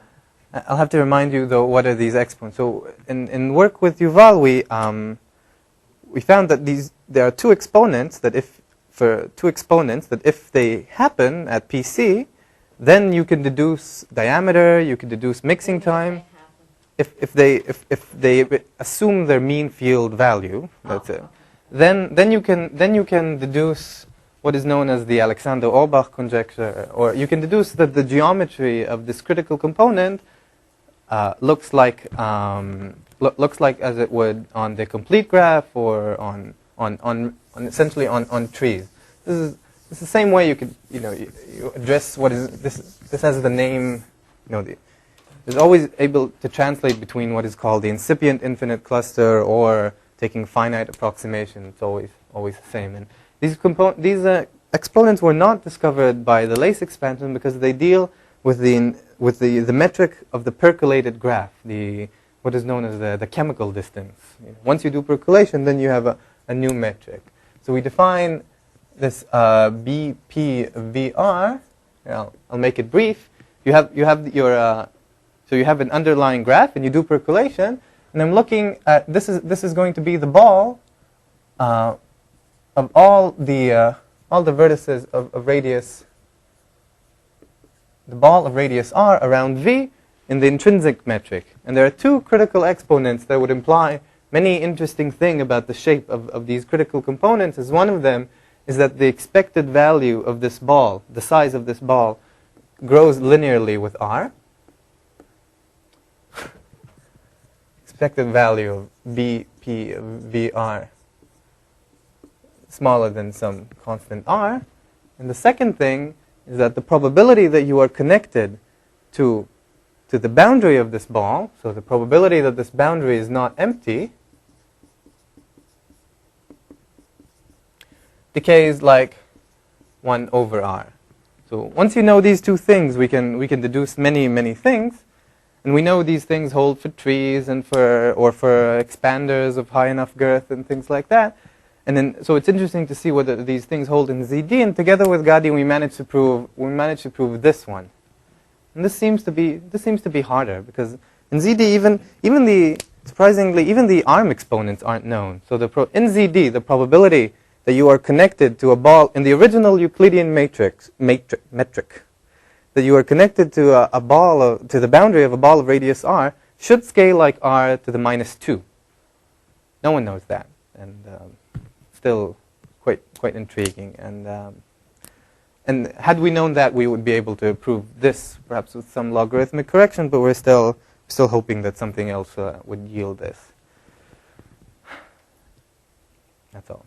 I'll have to remind you, though, what are these exponents. So in work with Yuval, we found that there are 2 exponents that if they happen at PC, then you can deduce diameter, you can deduce mixing time. If they assume their mean field value, that's it. Then you can deduce what is known as the Alexander-Orbach conjecture, or you can deduce that the geometry of this critical component looks like as it would on the complete graph or on essentially on trees. This is the same way you could you address what is this. This has the name, there's always able to translate between what is called the incipient infinite cluster or taking finite approximation. It's always the same. And these exponents were not discovered by the Lace expansion because they deal with the metric of the percolated graph, what is known as the chemical distance. Once you do percolation, then you have a new metric. So we define this BPVR. I'll make it brief. You have an underlying graph, and you do percolation. And I'm looking at this is going to be the ball of all the vertices of radius. The ball of radius r around V in the intrinsic metric. And there are two critical exponents that would imply many interesting things about the shape of these critical components. As one of them is that the expected value of this ball, the size of this ball, grows linearly with r. Expected value of BPVR smaller than some constant r. And the second thing is that the probability that you are connected to the boundary of this ball, so the probability that this boundary is not empty, decays like 1 over r. So once you know these two things, we can deduce many things. And we know these things hold for trees and for expanders of high enough girth and things like that. And then, so it's interesting to see whether these things hold in ZD. And together with Gadi, we managed to prove this one. And this seems to be harder because in ZD, surprisingly, even the arm exponents aren't known. So in ZD, the probability that you are connected to a ball in the original Euclidean metric, that you are connected to to the boundary of a ball of radius r should scale like r to the -2. No one knows that, and still quite intriguing. And had we known that, we would be able to prove this, perhaps with some logarithmic correction. But we're still hoping that something else would yield this. That's all.